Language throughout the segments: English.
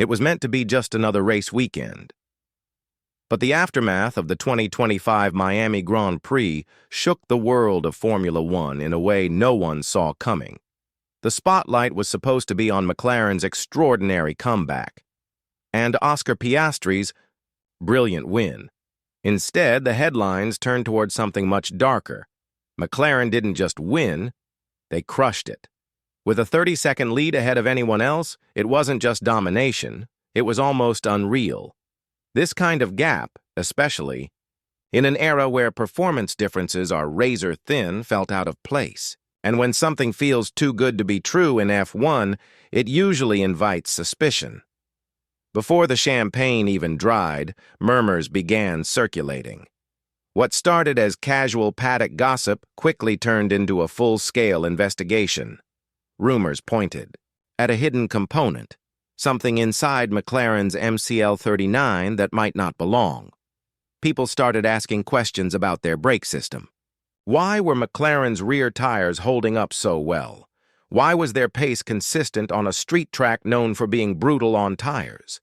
It was meant to be just another race weekend. But the aftermath of the 2025 Miami Grand Prix shook the world of Formula One in a way no one saw coming. The spotlight was supposed to be on McLaren's extraordinary comeback and Oscar Piastri's brilliant win. Instead, the headlines turned toward something much darker. McLaren didn't just win, they crushed it. With a 30-second lead ahead of anyone else, it wasn't just domination, it was almost unreal. This kind of gap, especially in an era where performance differences are razor-thin, felt out of place. And when something feels too good to be true in F1, it usually invites suspicion. Before the champagne even dried, murmurs began circulating. What started as casual paddock gossip quickly turned into a full-scale investigation. Rumors pointed at a hidden component, something inside McLaren's MCL39 that might not belong. People started asking questions about their brake system. Why were McLaren's rear tires holding up so well? Why was their pace consistent on a street track known for being brutal on tires?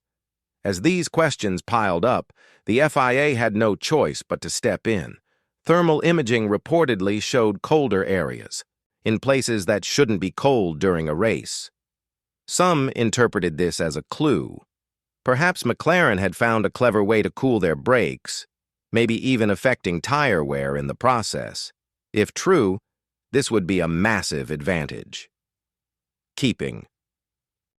As these questions piled up, the FIA had no choice but to step in. Thermal imaging reportedly showed colder areas, in places that shouldn't be cold during a race. Some interpreted this as a clue. Perhaps McLaren had found a clever way to cool their brakes, maybe even affecting tire wear in the process. If true, this would be a massive advantage. Keeping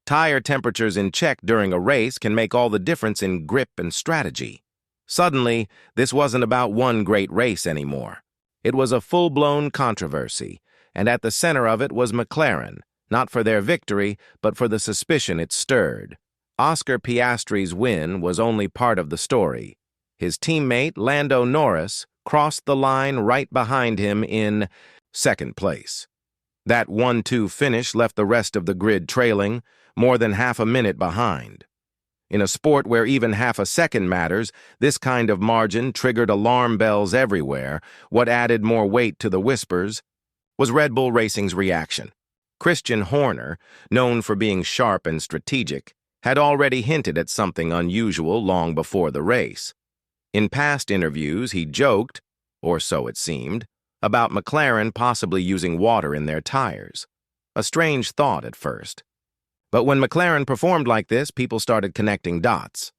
tire temperatures in check during a race can make all the difference in grip and strategy. Suddenly, this wasn't about one great race anymore. It was a full-blown controversy, and at the center of it was McLaren, not for their victory, but for the suspicion it stirred. Oscar Piastri's win was only part of the story. His teammate, Lando Norris, crossed the line right behind him in second place. That 1-2 finish left the rest of the grid trailing, more than half a minute behind. In a sport where even half a second matters, this kind of margin triggered alarm bells everywhere. What added more weight to the whispers was Red Bull Racing's reaction. Christian Horner, known for being sharp and strategic, had already hinted at something unusual long before the race. In past interviews, he joked, or so it seemed, about McLaren possibly using water in their tires. A strange thought at first. But when McLaren performed like this, people started connecting dots.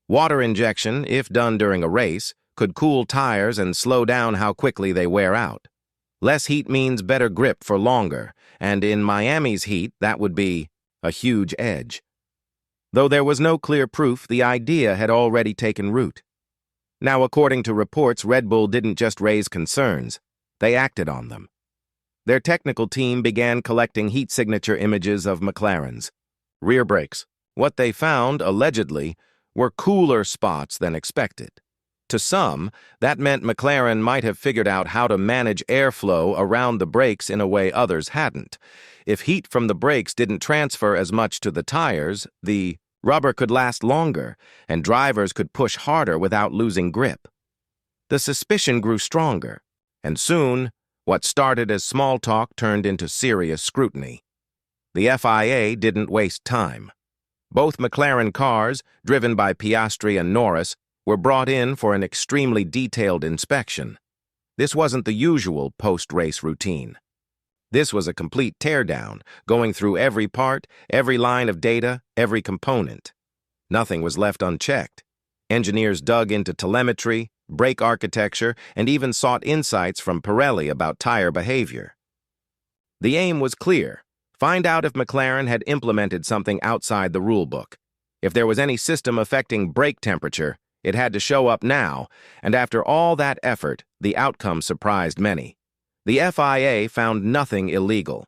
Water injection, if done during a race, could cool tires and slow down how quickly they wear out. Less heat means better grip for longer, and in Miami's heat, that would be a huge edge. Though there was no clear proof, the idea had already taken root. Now, according to reports, Red Bull didn't just raise concerns, they acted on them. Their technical team began collecting heat signature images of McLaren's rear brakes. What they found, allegedly, were cooler spots than expected. To some, that meant McLaren might have figured out how to manage airflow around the brakes in a way others hadn't. If heat from the brakes didn't transfer as much to the tires, the rubber could last longer, and drivers could push harder without losing grip. The suspicion grew stronger, and soon, what started as small talk turned into serious scrutiny. The FIA didn't waste time. Both McLaren cars, driven by Piastri and Norris, were brought in for an extremely detailed inspection. This wasn't the usual post-race routine. This was a complete teardown, going through every part, every line of data, every component. Nothing was left unchecked. Engineers dug into telemetry, brake architecture, and even sought insights from Pirelli about tire behavior. The aim was clear. Find out if McLaren had implemented something outside the rulebook. If there was any system affecting brake temperature, it had to show up now, and after all that effort, the outcome surprised many. The FIA found nothing illegal.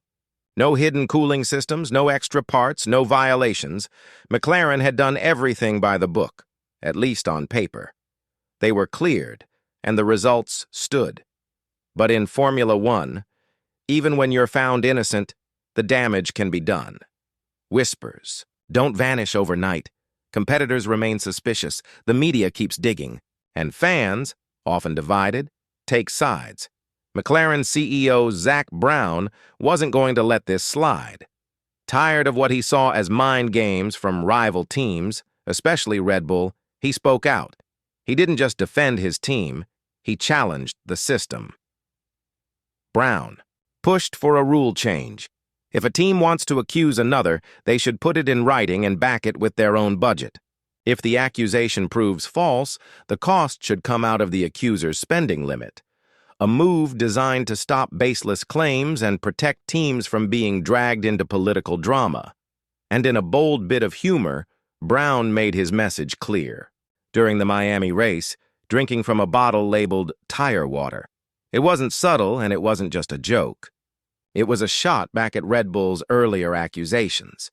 No hidden cooling systems, no extra parts, no violations. McLaren had done everything by the book, at least on paper. They were cleared, and the results stood. But in Formula One, even when you're found innocent, the damage can be done. Whispers don't vanish overnight. Competitors remain suspicious, the media keeps digging, and fans, often divided, take sides. McLaren CEO Zak Brown wasn't going to let this slide. Tired of what he saw as mind games from rival teams, especially Red Bull, he spoke out. He didn't just defend his team, he challenged the system. Brown pushed for a rule change. If a team wants to accuse another, they should put it in writing and back it with their own budget. If the accusation proves false, the cost should come out of the accuser's spending limit. A move designed to stop baseless claims and protect teams from being dragged into political drama. And in a bold bit of humor, Brown made his message clear. During the Miami race, drinking from a bottle labeled tire water. It wasn't subtle and it wasn't just a joke. It was a shot back at Red Bull's earlier accusations.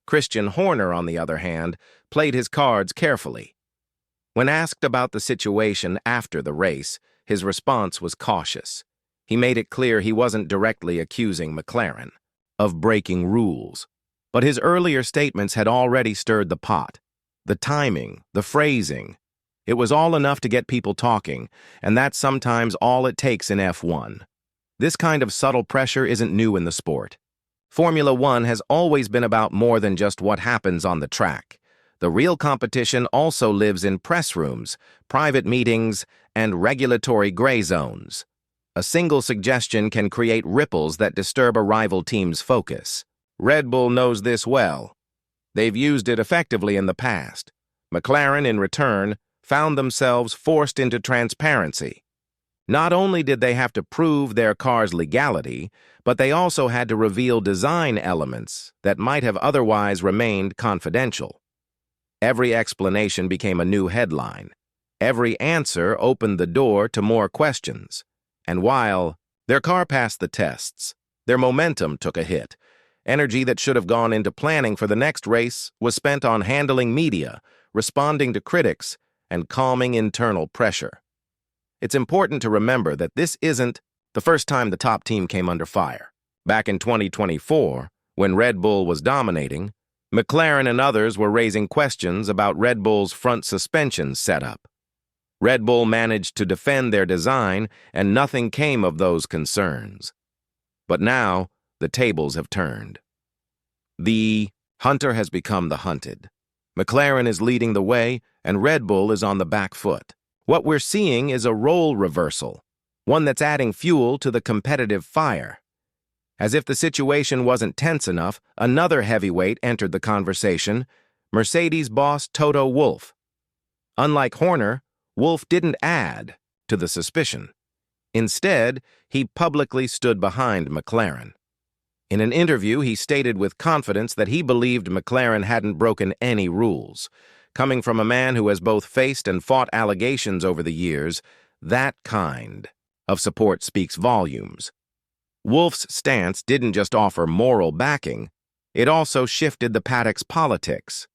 Christian Horner, on the other hand, played his cards carefully. When asked about the situation after the race, his response was cautious. He made it clear he wasn't directly accusing McLaren of breaking rules. But his earlier statements had already stirred the pot. The timing, the phrasing. It was all enough to get people talking, and that's sometimes all it takes in F1. This kind of subtle pressure isn't new in the sport. Formula One has always been about more than just what happens on the track. The real competition also lives in press rooms, private meetings, and regulatory gray zones. A single suggestion can create ripples that disturb a rival team's focus. Red Bull knows this well. They've used it effectively in the past. McLaren, in return, found themselves forced into transparency. Not only did they have to prove their car's legality, but they also had to reveal design elements that might have otherwise remained confidential. Every explanation became a new headline. Every answer opened the door to more questions. And while their car passed the tests, their momentum took a hit. Energy that should have gone into planning for the next race was spent on handling media, responding to critics, and calming internal pressure. It's important to remember that this isn't the first time the top team came under fire. Back in 2024, when Red Bull was dominating, McLaren and others were raising questions about Red Bull's front suspension setup. Red Bull managed to defend their design, and nothing came of those concerns. But now, the tables have turned. The hunter has become the hunted. McLaren is leading the way, and Red Bull is on the back foot. What we're seeing is a role reversal, one that's adding fuel to the competitive fire. As if the situation wasn't tense enough, another heavyweight entered the conversation, Mercedes boss Toto Wolff. Unlike Horner, Wolff didn't add to the suspicion. Instead, he publicly stood behind McLaren. In an interview, he stated with confidence that he believed McLaren hadn't broken any rules. Coming from a man who has both faced and fought allegations over the years, that kind of support speaks volumes. Wolff's stance didn't just offer moral backing, it also shifted the paddock's politics.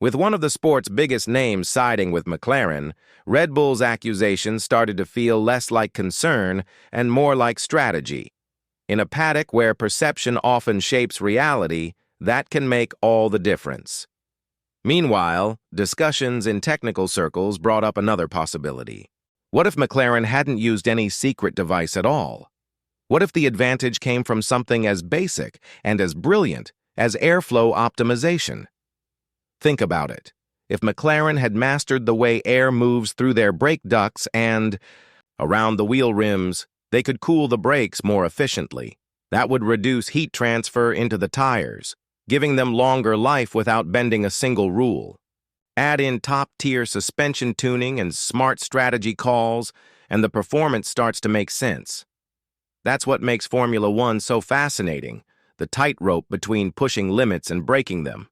With one of the sport's biggest names siding with McLaren, Red Bull's accusations started to feel less like concern and more like strategy. In a paddock where perception often shapes reality, that can make all the difference. Meanwhile, discussions in technical circles brought up another possibility. What if McLaren hadn't used any secret device at all? What if the advantage came from something as basic and as brilliant as airflow optimization? Think about it. If McLaren had mastered the way air moves through their brake ducts and, around the wheel rims, they could cool the brakes more efficiently. That would reduce heat transfer into the tires, giving them longer life without bending a single rule. Add in top-tier suspension tuning and smart strategy calls, and the performance starts to make sense. That's what makes Formula One so fascinating, the tightrope between pushing limits and breaking them.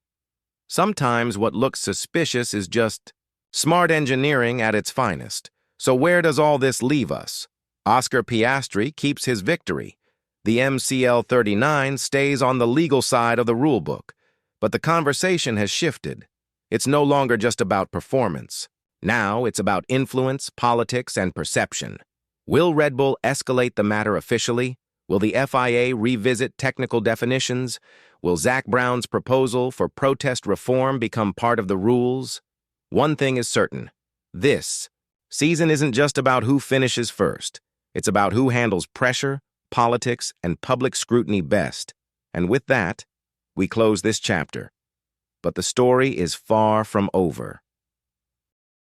Sometimes what looks suspicious is just smart engineering at its finest. So where does all this leave us? Oscar Piastri keeps his victory. The MCL 39 stays on the legal side of the rulebook. But the conversation has shifted. It's no longer just about performance. Now it's about influence, politics, and perception. Will Red Bull escalate the matter officially? Will the FIA revisit technical definitions? Will Zak Brown's proposal for protest reform become part of the rules? One thing is certain. This season isn't just about who finishes first. It's about who handles pressure, politics, and public scrutiny best. And with that, we close this chapter. But the story is far from over.